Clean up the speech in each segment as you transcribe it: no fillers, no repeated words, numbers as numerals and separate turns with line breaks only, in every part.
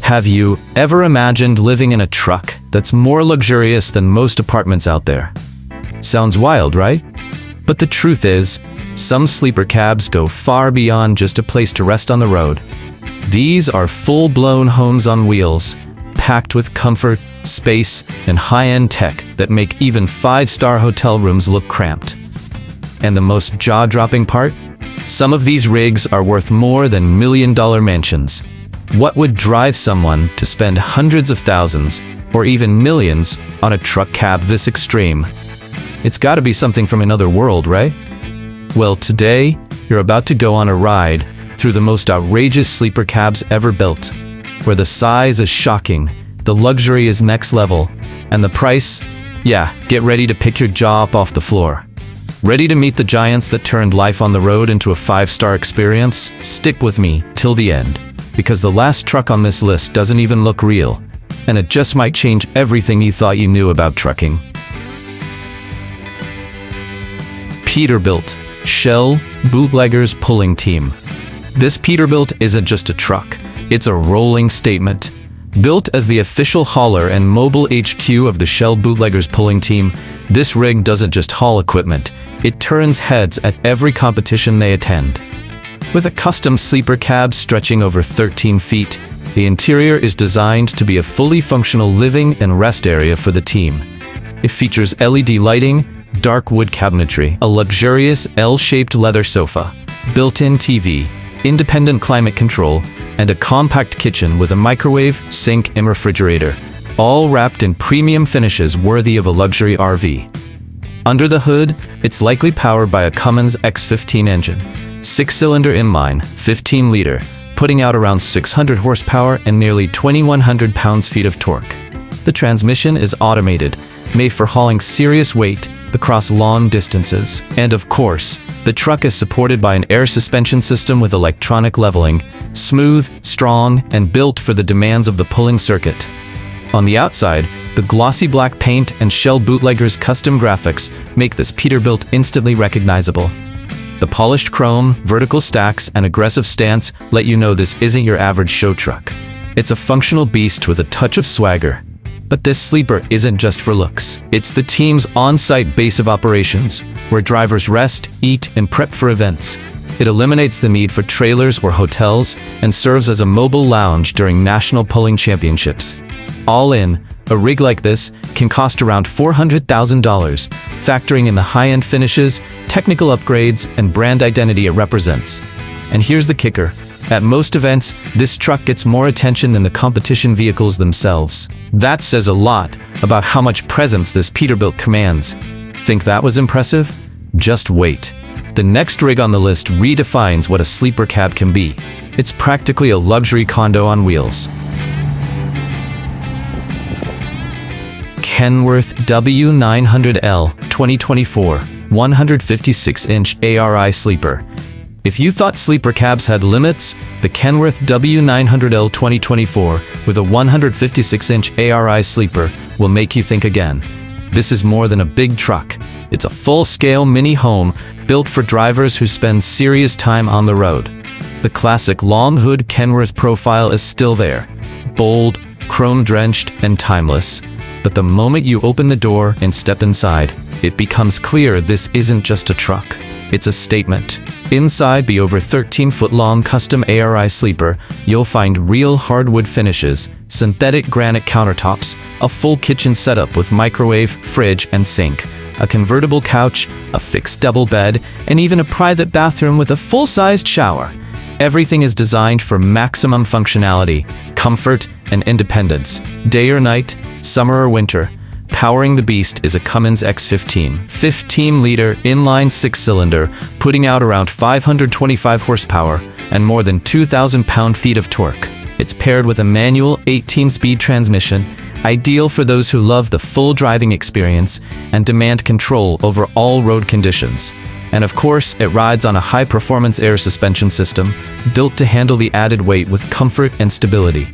Have you ever imagined living in a truck that's more luxurious than most apartments out there? Sounds wild, right? But the truth is, some sleeper cabs go far beyond just a place to rest on the road. These are full-blown homes on wheels, packed with comfort, space, and high-end tech that make even five-star hotel rooms look cramped. And the most jaw-dropping part? Some of these rigs are worth more than million-dollar mansions. What would drive someone to spend hundreds of thousands, or even millions, on a truck cab this extreme? It's gotta be something from another world, right? Well, today, you're about to go on a ride through the most outrageous sleeper cabs ever built, where the size is shocking, the luxury is next level, and the price, yeah, get ready to pick your jaw up off the floor. Ready to meet the giants that turned life on the road into a five-star experience? Stick with me till the end, because the last truck on this list doesn't even look real, and it just might change everything you thought you knew about trucking. Peterbilt, Shell Bootleggers Pulling Team. This Peterbilt isn't just a truck, it's a rolling statement. Built as the official hauler and mobile HQ of the Shell Bootleggers Pulling Team, this rig doesn't just haul equipment, it turns heads at every competition they attend. With a custom sleeper cab stretching over 13 feet, the interior is designed to be a fully functional living and rest area for the team. It features LED lighting, dark wood cabinetry, a luxurious L-shaped leather sofa, built-in TV, independent climate control, and a compact kitchen with a microwave, sink, and refrigerator, all wrapped in premium finishes worthy of a luxury RV. Under the hood, it's likely powered by a Cummins X15 engine, 6-cylinder inline, 15-liter, putting out around 600 horsepower and nearly 2,100 pounds-feet of torque. The transmission is automated, made for hauling serious weight across long distances. And of course, the truck is supported by an air suspension system with electronic leveling, smooth, strong, and built for the demands of the pulling circuit. On the outside, the glossy black paint and Shell Bootleggers custom graphics make this Peterbilt instantly recognizable. The polished chrome, vertical stacks, and aggressive stance let you know this isn't your average show truck. It's a functional beast with a touch of swagger. But this sleeper isn't just for looks. It's the team's on-site base of operations, where drivers rest, eat, and prep for events. It eliminates the need for trailers or hotels and serves as a mobile lounge during national pulling championships. All in, a rig like this can cost around $400,000, factoring in the high-end finishes, technical upgrades, and brand identity it represents. And here's the kicker. At most events, this truck gets more attention than the competition vehicles themselves. That says a lot about how much presence this Peterbilt commands. Think that was impressive? Just wait. The next rig on the list redefines what a sleeper cab can be. It's practically a luxury condo on wheels. Kenworth W900L 2024 156-inch ARI sleeper. If you thought sleeper cabs had limits, the Kenworth W900L 2024 with a 156-inch ARI sleeper will make you think again. This is more than a big truck. It's a full-scale mini home built for drivers who spend serious time on the road. The classic long hood Kenworth profile is still there, bold, chrome-drenched, and timeless. But the moment you open the door and step inside, it becomes clear this isn't just a truck. It's a statement. Inside the over 13-foot-long custom ARI sleeper, you'll find real hardwood finishes, synthetic granite countertops, a full kitchen setup with microwave, fridge, and sink, a convertible couch, a fixed double bed, and even a private bathroom with a full-sized shower. Everything is designed for maximum functionality, comfort, and independence, day or night, summer or winter. Powering the beast is a Cummins X15, 15-liter inline 6-cylinder, putting out around 525 horsepower and more than 2,000 pound-feet of torque. It's paired with a manual 18-speed transmission, ideal for those who love the full driving experience and demand control over all road conditions. And of course, it rides on a high-performance air suspension system, built to handle the added weight with comfort and stability.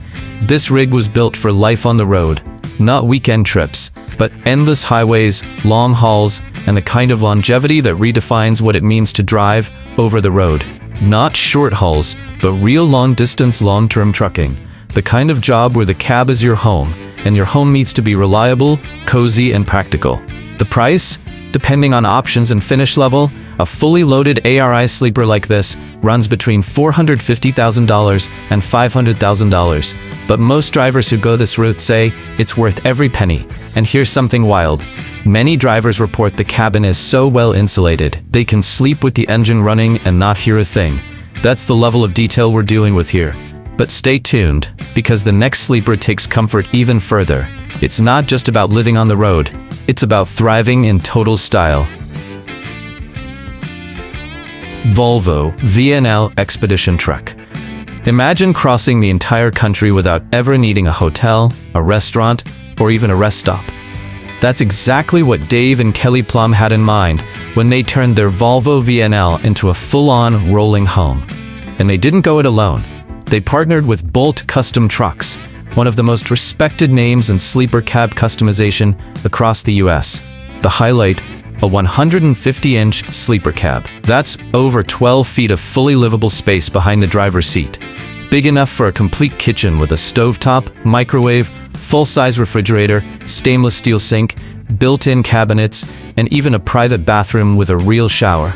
This rig was built for life on the road, not weekend trips, but endless highways, long hauls, and the kind of longevity that redefines what it means to drive over the road. Not short hauls, but real long-distance, long-term trucking. The kind of job where the cab is your home, and your home needs to be reliable, cozy, and practical. The price? Depending on options and finish level, a fully loaded ARI sleeper like this runs between $450,000 and $500,000. But most drivers who go this route say it's worth every penny. And here's something wild. Many drivers report the cabin is so well insulated, they can sleep with the engine running and not hear a thing. That's the level of detail we're dealing with here. But stay tuned, because the next sleeper takes comfort even further. It's not just about living on the road, it's about thriving in total style. Volvo VNL Expedition Truck. Imagine crossing the entire country without ever needing a hotel, a restaurant, or even a rest stop. That's exactly what Dave and Kelly Plum had in mind when they turned their Volvo VNL into a full-on rolling home. And they didn't go it alone. They partnered with Bolt Custom Trucks, one of the most respected names in sleeper cab customization across the US. The highlight, a 150-inch sleeper cab. That's over 12 feet of fully livable space behind the driver's seat. Big enough for a complete kitchen with a stovetop, microwave, full-size refrigerator, stainless steel sink, built-in cabinets, and even a private bathroom with a real shower.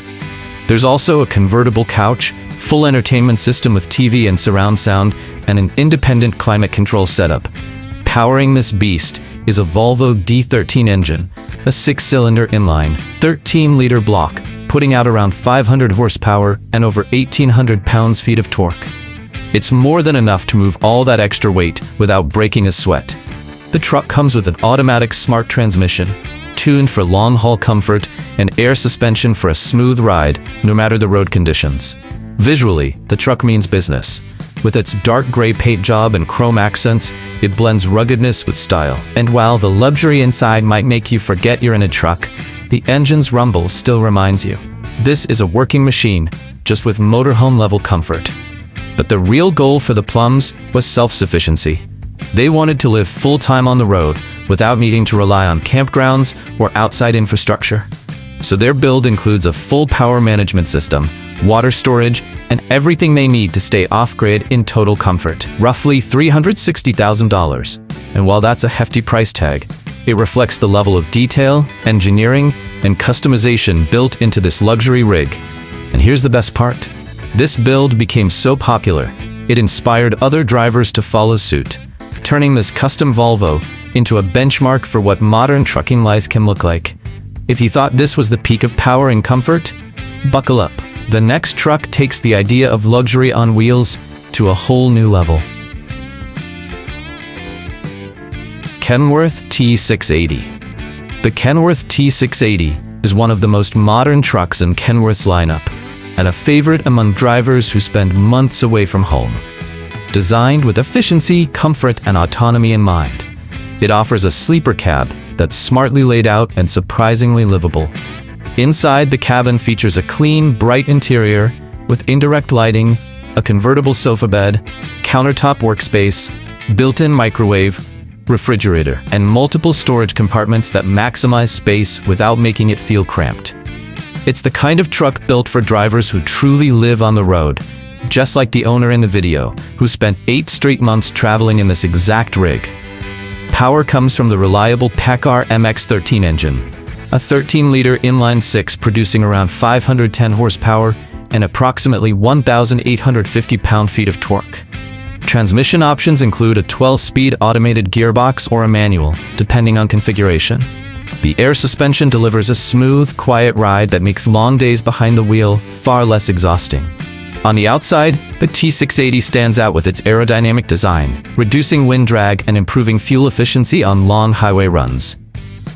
There's also a convertible couch, full entertainment system with TV and surround sound, and an independent climate control setup. Powering this beast is a Volvo D13 engine, a 6-cylinder inline, 13-liter block, putting out around 500 horsepower and over 1,800 pounds-feet of torque. It's more than enough to move all that extra weight without breaking a sweat. The truck comes with an automatic smart transmission, tuned for long-haul comfort, and air suspension for a smooth ride, no matter the road conditions. Visually, the truck means business. With its dark gray paint job and chrome accents, it blends ruggedness with style. And while the luxury inside might make you forget you're in a truck, the engine's rumble still reminds you. This is a working machine, just with motorhome-level comfort. But the real goal for the Plums was self-sufficiency. They wanted to live full-time on the road without needing to rely on campgrounds or outside infrastructure. So their build includes a full power management system, water storage, and everything they need to stay off-grid in total comfort. Roughly $360,000. And while that's a hefty price tag, it reflects the level of detail, engineering, and customization built into this luxury rig. And here's the best part. This build became so popular, it inspired other drivers to follow suit, turning this custom Volvo into a benchmark for what modern trucking life can look like. If you thought this was the peak of power and comfort, buckle up. The next truck takes the idea of luxury on wheels to a whole new level. Kenworth T680. The Kenworth T680 is one of the most modern trucks in Kenworth's lineup, and a favorite among drivers who spend months away from home. Designed with efficiency, comfort, and autonomy in mind, it offers a sleeper cab that's smartly laid out and surprisingly livable. Inside, the cabin features a clean, bright interior with indirect lighting, a convertible sofa bed, countertop workspace, built-in microwave, refrigerator, and multiple storage compartments that maximize space without making it feel cramped. It's the kind of truck built for drivers who truly live on the road, just like the owner in the video, who spent 8 straight months traveling in this exact rig. Power comes from the reliable PACCAR MX-13 engine, a 13-liter inline-six producing around 510 horsepower and approximately 1,850 pound-feet of torque. Transmission options include a 12-speed automated gearbox or a manual, depending on configuration. The air suspension delivers a smooth, quiet ride that makes long days behind the wheel far less exhausting. On the outside, the T680 stands out with its aerodynamic design, reducing wind drag and improving fuel efficiency on long highway runs.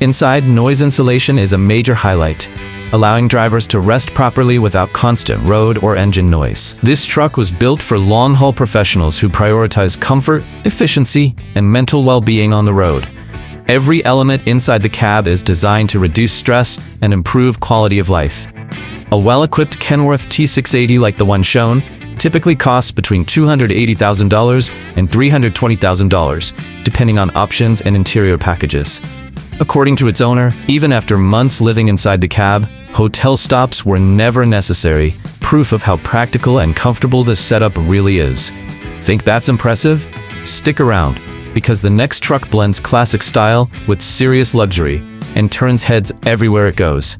Inside, noise insulation is a major highlight, allowing drivers to rest properly without constant road or engine noise. This truck was built for long-haul professionals who prioritize comfort, efficiency, and mental well-being on the road. Every element inside the cab is designed to reduce stress and improve quality of life. A well-equipped Kenworth T680 like the one shown typically costs between $280,000 and $320,000, depending on options and interior packages. According to its owner, even after months living inside the cab, hotel stops were never necessary, proof of how practical and comfortable this setup really is. Think that's impressive? Stick around, because the next truck blends classic style with serious luxury and turns heads everywhere it goes.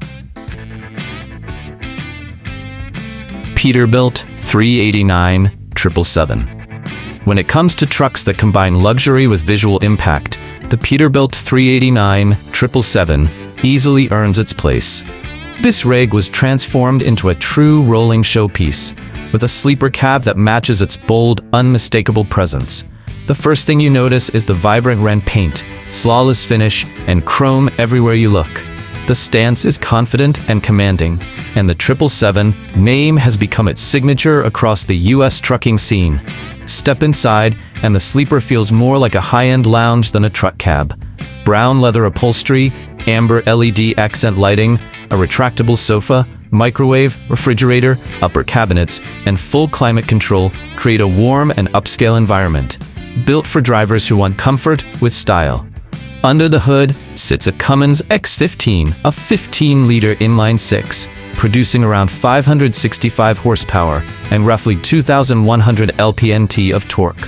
Peterbilt 389 777. When it comes to trucks that combine luxury with visual impact, the Peterbilt 389 777 easily earns its place. This rig was transformed into a true rolling showpiece, with a sleeper cab that matches its bold, unmistakable presence. The first thing you notice is the vibrant red paint, flawless finish, and chrome everywhere you look. The stance is confident and commanding, and the 777 name has become its signature across the US trucking scene. Step inside, and the sleeper feels more like a high-end lounge than a truck cab. Brown leather upholstery, amber LED accent lighting, a retractable sofa, microwave, refrigerator, upper cabinets, and full climate control create a warm and upscale environment, built for drivers who want comfort with style. Under the hood sits a Cummins X15, a 15-liter inline-six, producing around 565 horsepower and roughly 2,100 lp-ft of torque.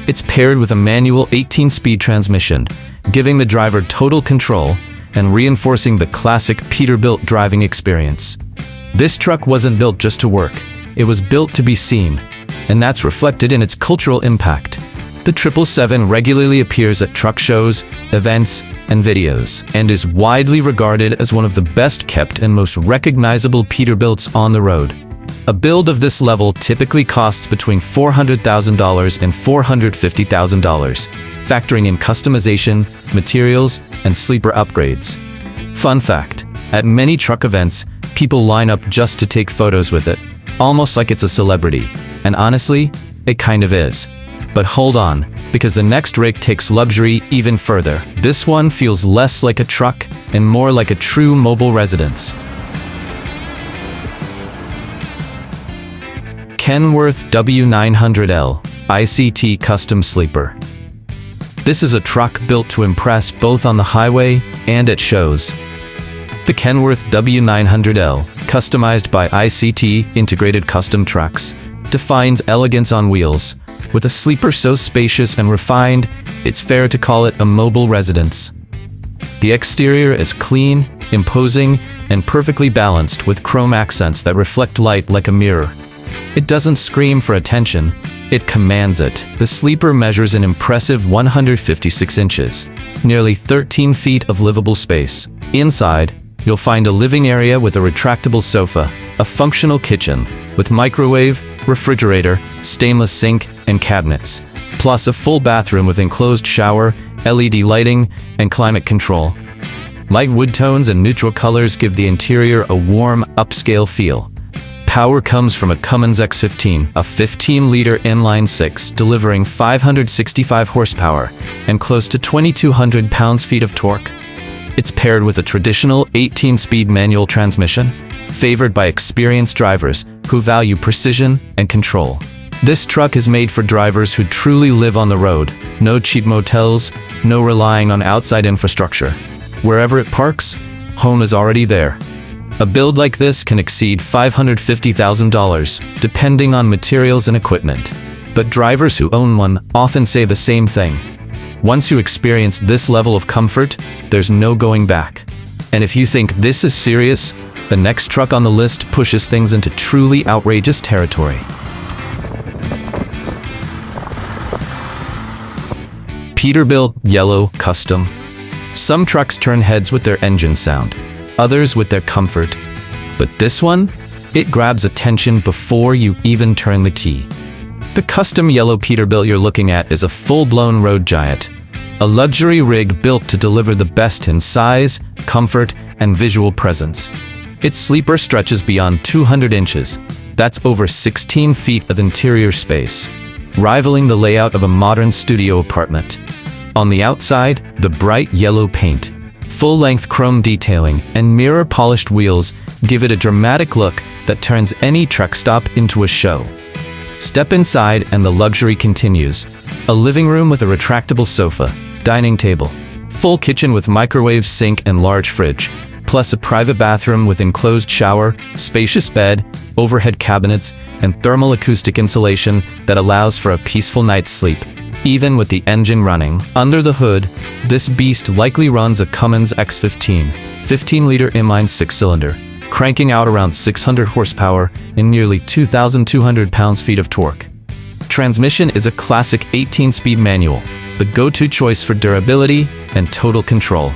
It's paired with a manual 18-speed transmission, giving the driver total control and reinforcing the classic Peterbilt driving experience. This truck wasn't built just to work, it was built to be seen, and that's reflected in its cultural impact. The 777 regularly appears at truck shows, events, and videos, and is widely regarded as one of the best-kept and most recognizable Peterbilts on the road. A build of this level typically costs between $400,000 and $450,000, factoring in customization, materials, and sleeper upgrades. Fun fact: at many truck events, people line up just to take photos with it, almost like it's a celebrity. And honestly, it kind of is. But hold on, because the next rig takes luxury even further. This one feels less like a truck and more like a true mobile residence. Kenworth W900L ICT Custom Sleeper. This is a truck built to impress both on the highway and at shows. The Kenworth W900L, customized by ICT Integrated Custom Trucks, defines elegance on wheels. With a sleeper so spacious and refined, it's fair to call it a mobile residence. The exterior is clean, imposing, and perfectly balanced with chrome accents that reflect light like a mirror. It doesn't scream for attention, it commands it. The sleeper measures an impressive 156 inches, nearly 13 feet of livable space. Inside, you'll find a living area with a retractable sofa, a functional kitchen with microwave, refrigerator, stainless sink, and cabinets, plus a full bathroom with enclosed shower, LED lighting, and climate control. Light wood tones and neutral colors give the interior a warm, upscale feel. Power comes from a Cummins X15, a 15-liter inline-six, delivering 565 horsepower and close to 2,200 pounds-feet of torque. It's paired with a traditional 18-speed manual transmission, favored by experienced drivers who value precision and control. This truck is made for drivers who truly live on the road. No cheap motels, no relying on outside infrastructure. Wherever it parks, home is already there. A build like this can exceed $550,000, depending on materials and equipment. But drivers who own one often say the same thing. Once you experience this level of comfort, there's no going back. And if you think this is serious, the next truck on the list pushes things into truly outrageous territory. Peterbilt Yellow Custom. Some trucks turn heads with their engine sound, others with their comfort. But this one, it grabs attention before you even turn the key. The custom yellow Peterbilt you're looking at is a full-blown road giant, a luxury rig built to deliver the best in size, comfort, and visual presence. Its sleeper stretches beyond 200 inches. That's over 16 feet of interior space, rivaling the layout of a modern studio apartment. On the outside, the bright yellow paint, full-length chrome detailing, and mirror-polished wheels give it a dramatic look that turns any truck stop into a show. Step inside and the luxury continues. A living room with a retractable sofa, dining table, full kitchen with microwave, sink, and large fridge, plus a private bathroom with enclosed shower, spacious bed, overhead cabinets, and thermal acoustic insulation that allows for a peaceful night's sleep. even with the engine running. Under the hood, this beast likely runs a Cummins X15, 15-liter inline 6-cylinder, cranking out around 600 horsepower and nearly 2,200 pounds-feet of torque. Transmission is a classic 18-speed manual, the go-to choice for durability and total control.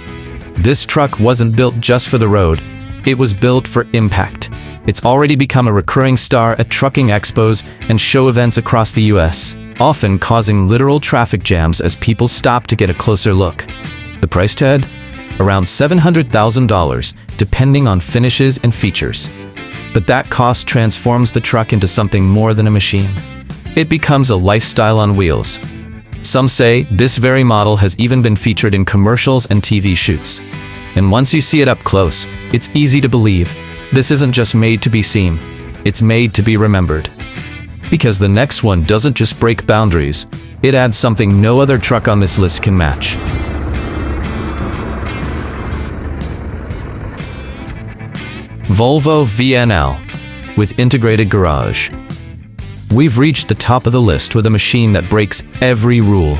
This truck wasn't built just for the road, it was built for impact. It's already become a recurring star at trucking expos and show events across the US, often causing literal traffic jams as people stop to get a closer look. The price tag? Around $700,000, depending on finishes and features. But that cost transforms the truck into something more than a machine. It becomes a lifestyle on wheels. Some say this very model has even been featured in commercials and TV shoots. And once you see it up close, it's easy to believe this isn't just made to be seen, it's made to be remembered. Because the next one doesn't just break boundaries, it adds something no other truck on this list can match. Volvo VNL with integrated garage. We've reached the top of the list with a machine that breaks every rule.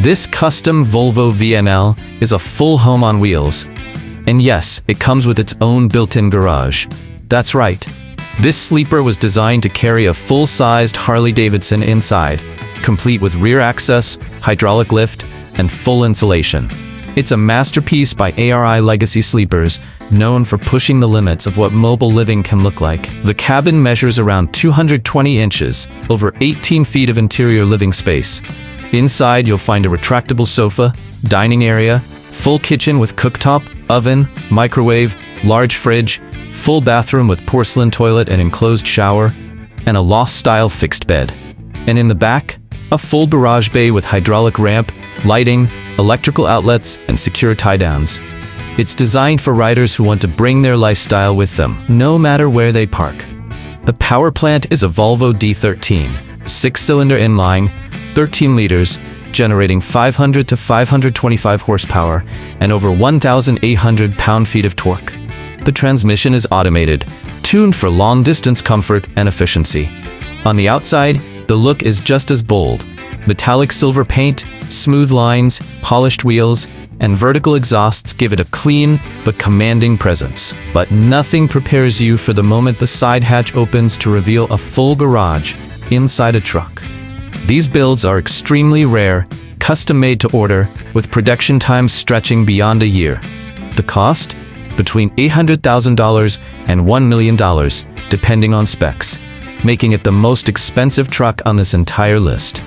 This custom Volvo VNL is a full home on wheels. And yes, it comes with its own built-in garage. That's right. This sleeper was designed to carry a full-sized Harley-Davidson inside, complete with rear access, hydraulic lift, and full insulation. It's a masterpiece by ARI Legacy Sleepers, known for pushing the limits of what mobile living can look like. The cabin measures around 220 inches, over 18 feet of interior living space. Inside, you'll find a retractable sofa, dining area, full kitchen with cooktop, oven, microwave, large fridge, full bathroom with porcelain toilet and enclosed shower, and a loft-style fixed bed. And in the back, a full garage bay with hydraulic ramp, lighting, electrical outlets, and secure tie-downs. It's designed for riders who want to bring their lifestyle with them, no matter where they park. The power plant is a Volvo D13, 6-cylinder inline, 13 liters, generating 500 to 525 horsepower and over 1,800 pound-feet of torque. The transmission is automated, tuned for long-distance comfort and efficiency. On the outside, the look is just as bold. Metallic silver paint, smooth lines, polished wheels, and vertical exhausts give it a clean but commanding presence. But nothing prepares you for the moment the side hatch opens to reveal a full garage inside a truck. These builds are extremely rare, custom-made to order, with production times stretching beyond a year. The cost? Between $800,000 and $1 million, depending on specs, making it the most expensive truck on this entire list.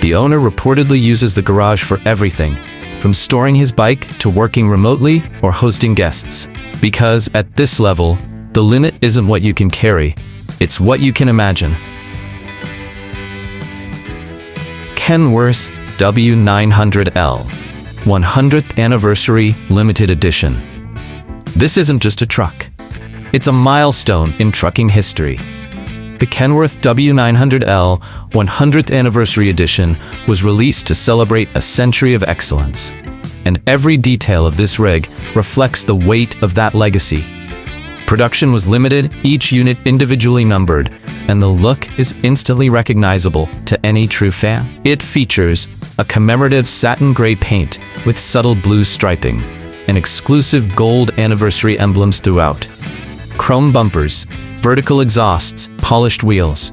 The owner reportedly uses the garage for everything, from storing his bike to working remotely or hosting guests. Because at this level, the limit isn't what you can carry, it's what you can imagine. Kenworth W900L 100th Anniversary Limited Edition. This isn't just a truck. It's a milestone in trucking history. The Kenworth W900L 100th Anniversary Edition was released to celebrate a century of excellence. And every detail of this rig reflects the weight of that legacy. Production was limited, each unit individually numbered, and the look is instantly recognizable to any true fan. It features a commemorative satin gray paint with subtle blue striping, and exclusive gold anniversary emblems throughout. Chrome bumpers, vertical exhausts, polished wheels.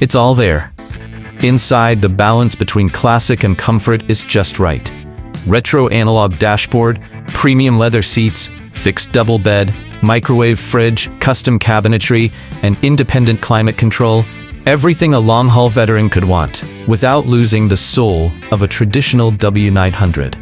It's all there. Inside, the balance between classic and comfort is just right. Retro analog dashboard, premium leather seats, fixed double bed, microwave fridge, custom cabinetry, and independent climate control. Everything a long-haul veteran could want, without losing the soul of a traditional W900.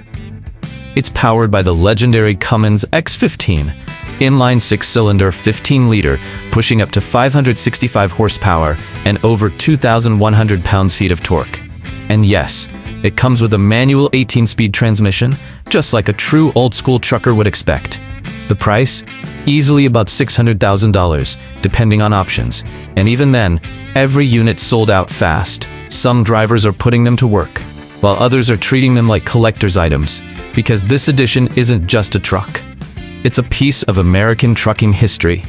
It's powered by the legendary Cummins X15, inline 6-cylinder 15-liter, pushing up to 565 horsepower and over 2,100 pounds-feet of torque. And yes, it comes with a manual 18-speed transmission, just like a true old-school trucker would expect. The price? Easily above $600,000, depending on options. And even then, every unit sold out fast. Some drivers are putting them to work, while others are treating them like collector's items, because this edition isn't just a truck. It's a piece of American trucking history.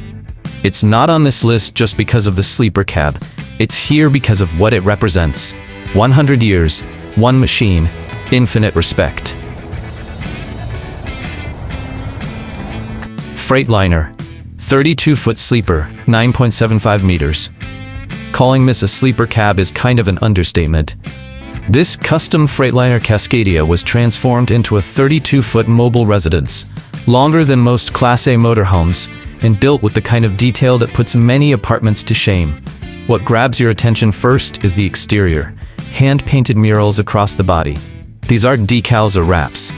It's not on this list just because of the sleeper cab. It's here because of what it represents. 100 years, one machine, infinite respect. Freightliner, 32-foot sleeper, 9.75 meters. Calling this a sleeper cab is kind of an understatement. This custom Freightliner Cascadia was transformed into a 32-foot mobile residence, longer than most Class A motorhomes, and built with the kind of detail that puts many apartments to shame. What grabs your attention first is the exterior, hand-painted murals across the body. These aren't decals or wraps.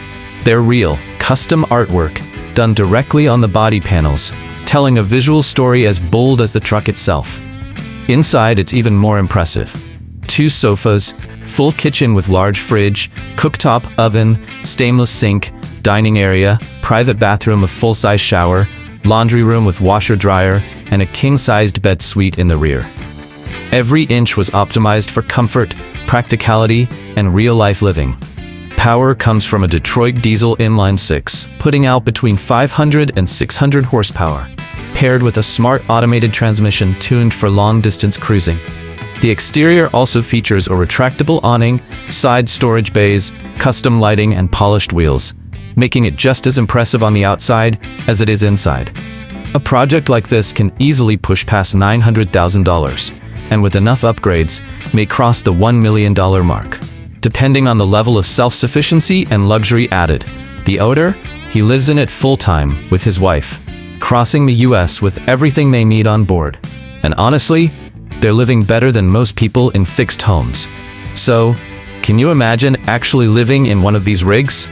They're real, custom artwork, done directly on the body panels, telling a visual story as bold as the truck itself. Inside, it's even more impressive. 2 sofas, full kitchen with large fridge, cooktop, oven, stainless sink, dining area, private bathroom with full-size shower, laundry room with washer-dryer, and a king-sized bed suite in the rear. Every inch was optimized for comfort, practicality, and real-life living. Power comes from a Detroit diesel inline-6, putting out between 500 and 600 horsepower, paired with a smart automated transmission tuned for long-distance cruising. The exterior also features a retractable awning, side storage bays, custom lighting, and polished wheels, making it just as impressive on the outside as it is inside. A project like this can easily push past $900,000, and with enough upgrades, may cross the $1 million mark. Depending on the level of self-sufficiency and luxury added. The owner, he lives in it full-time with his wife, crossing the US with everything they need on board. And honestly, they're living better than most people in fixed homes. So, can you imagine actually living in one of these rigs?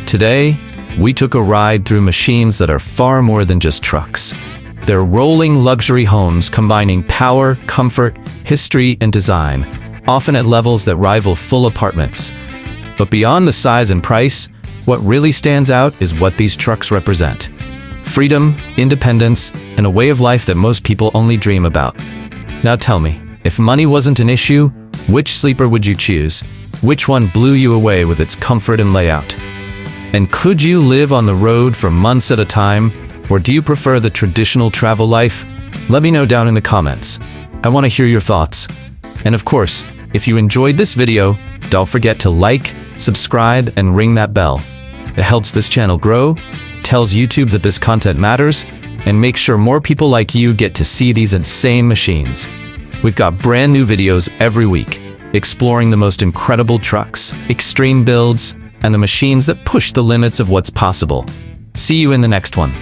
Today, we took a ride through machines that are far more than just trucks. They're rolling luxury homes combining power, comfort, history, and design, often at levels that rival full apartments. But beyond the size and price, what really stands out is what these trucks represent. Freedom, independence, and a way of life that most people only dream about. Now tell me, if money wasn't an issue, which sleeper would you choose? Which one blew you away with its comfort and layout? And could you live on the road for months at a time? Or do you prefer the traditional travel life? Let me know down in the comments. I want to hear your thoughts. And of course, if you enjoyed this video, don't forget to like, subscribe, and ring that bell. It helps this channel grow, tells YouTube that this content matters, and makes sure more people like you get to see these insane machines. We've got brand new videos every week, exploring the most incredible trucks, extreme builds, and the machines that push the limits of what's possible. See you in the next one.